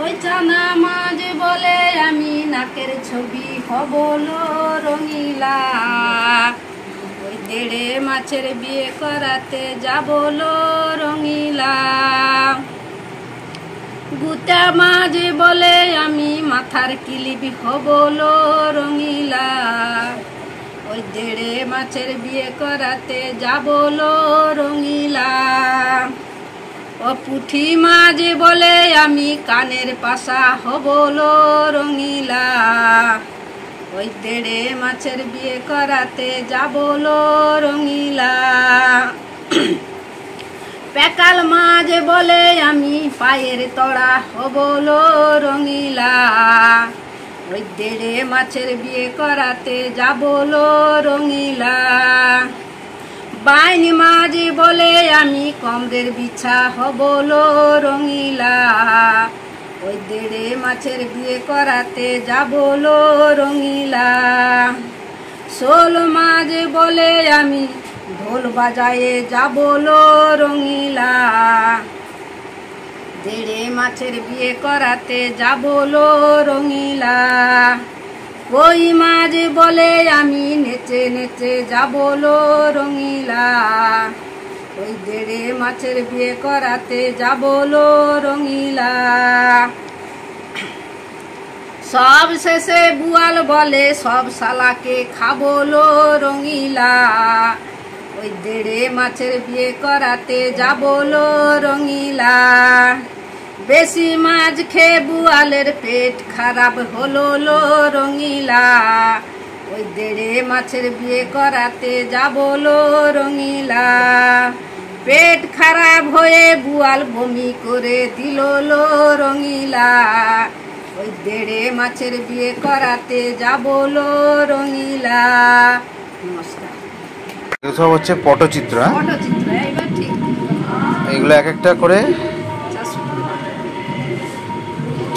ওই চানা মাঝ বলে আমি নাকের ছবি হবলো রঙিলা, ওই দেড়ে মাছের বিয়ে করাতে যাবলো রঙিলা। গুতা মাঝে বলে আমি মাথার কিলিপ হবলো রঙিলা, ওই দেড়ে মাছের বিয়ে করাতে যাবলো রঙিলা। ও পুঠি মাঝে বলে আমি কানের পাশা হবলো রঙিলা, ওই দেড়ে মাছের বিয়ে করাতে যাবলো রঙিলা। প্যাকাল মাঝে বলে আমি পায়ের তড়া হবলো রঙিলা, ওই দেড়ে মাছের বিয়ে করাতে যাবলো রঙিলা। বাইনি মাঝে বলে আমি কমরের বিছা হবলো রঙিলা, ওই দেড়ে মাছের বিয়ে করাতে যাবলো রঙিলা। শোল মাঝে বলে আমি ঢোল বাজায়ে যাবলো রঙিলা, দেড়ে মাছের বিয়ে করাতে যাবলো রঙিলা। ওই মাঝে বলে আমি নেচে নেচে যাবলো রঙিলা, ওই দেড়ে মাছের বিয়ে করাতে যাবলো রঙিলা। সব শেষে বুয়াল বলে সব শালাকে খাবলো রঙিলা, ওই দেড়ে মাছের বিয়ে করাতে যাবলো রঙিলা। বেশি মাছ খেয়ে বুয়ালের পেট খারাপ হলো রঙিলা, ওই দেড়ে মাছের বিয়ে করাতে যাবলো রঙিলা। পেট খারাপ হয়ে বুয়াল বমি করে দিল রঙিলা, ওই দেড়ে মাছের বিয়ে করাতে যাবলো রঙিলা। নমস্কার। সব হচ্ছে পটচিত্র। পটচিত্র এবার ঠিক। এগুলো এক একটা করে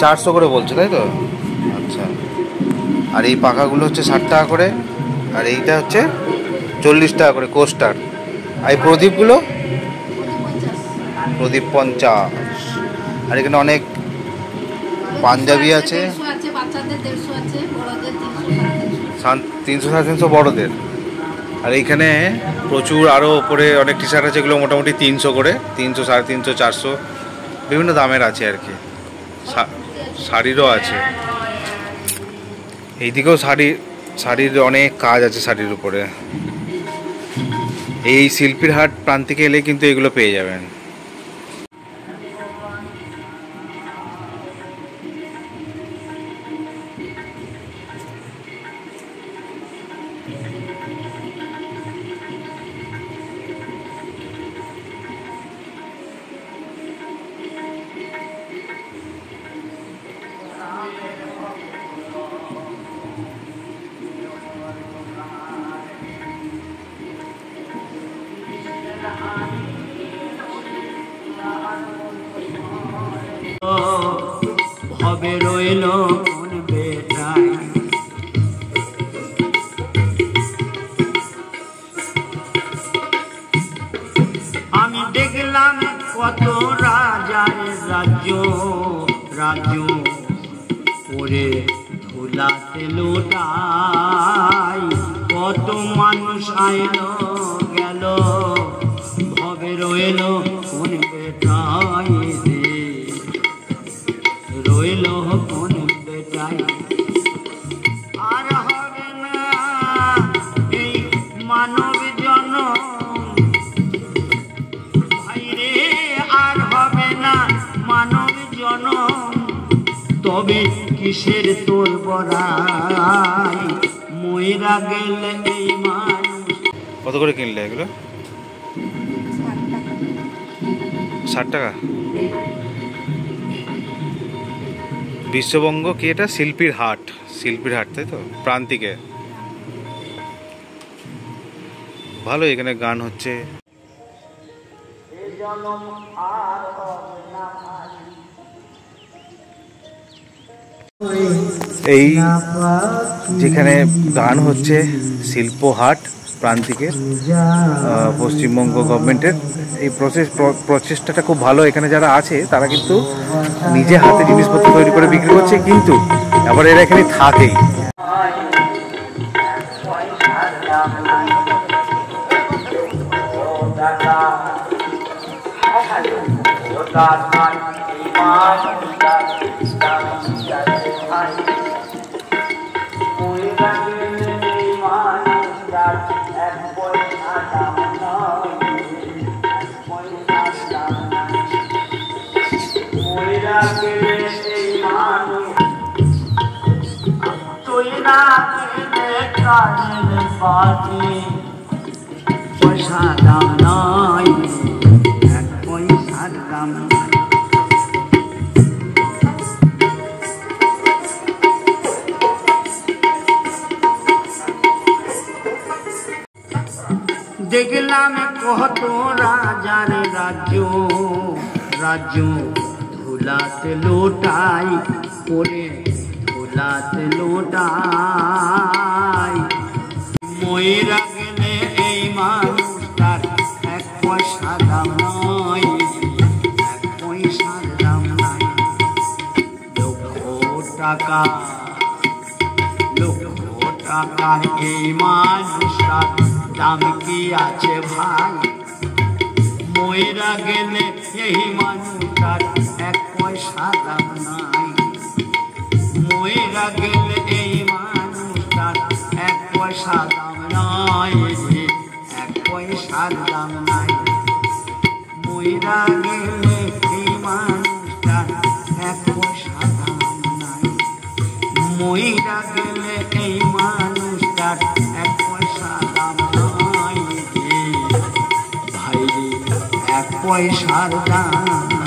400 করে বলছে, তাই তো? আচ্ছা। আর এই পাখাগুলো হচ্ছে 60 টাকা করে, আর এইটা হচ্ছে 40 টাকা করে কোস্টার। আর এই প্রদীপগুলো প্রদীপ 50। আর এখানে অনেক পাঞ্জাবি আছে, 300 350 বড়দের। আর এইখানে প্রচুর আরও ওপরে অনেক টি শার্ট আছে, এগুলো মোটামুটি 300 করে, 300 350 400 বিভিন্ন দামের আছে আর কি। শাড়িরও আছে, এইদিকেও শাড়ির অনেক কাজ আছে শাড়ির উপরে। এই শিল্পীর হাট প্রান্তিকে এলে কিন্তু এগুলো পেয়ে যাবেন। ভবে রইল কোন বেটাই, আমি দেখলাম কত রাজার রাজ্য রাজ্য ওরে ধুলাতে লোটাই, কত মানুষ আইলো গেল ভবে রইল কোন বেটাই রে, রইল কোন বেটাই। আর হবে না এই মানব জনম ভাইরে, আর হবে না মানব জনম, তবে কিসের তোর বড়াই, মইরা গেলে এই মানুষ। কত করে কিনলে এগুলো? 60 টাকা। বিশ্ববঙ্গ কি এটা? শিল্পীর হাট, শিল্পীর হাট, তাই তো? প্রান্তিকে ভালো, এখানে গান হচ্ছে। এই যেখানে গান হচ্ছে শিল্প হাট, প্রান্তিকের পশ্চিমবঙ্গ গভর্নমেন্টের এই প্রচেষ্টাটা খুব ভালো। এখানে যারা আছে তারা কিন্তু নিজে হাতে জিনিসপত্র তৈরি করে বিক্রি করছে, কিন্তু আবার এরা এখানে থাকেই। পয়সা দাম নাই, এক পয়সার দাম নাই। দেখলাম কত রাজার রাজ্য, রাজ্য ধুলাতে লোটাই করে, ধুলাতে লোটাই। ময়রা গেলে এই মানুষটার এক পয়সা দাম নাই, এক পয়সার দাম নাই। লক্ষ টাকা, লক্ষ টাকার এই মানুষটার দাম কি আছে ভাই? ময়রা গেলে এই মানুষটার এক পয়সা দাম নাই। ময়রা গেলে এই মানুষটার এক পয়সা দাম নাই, এক পয়সার দাম নাই। ময়রা গেলে এই মানুষটার এক পয়সা দাম নাই। ময়রা গেলে এই মানুষটার এক পয়সা দাম নাই। ভাই এক পয়সার দাম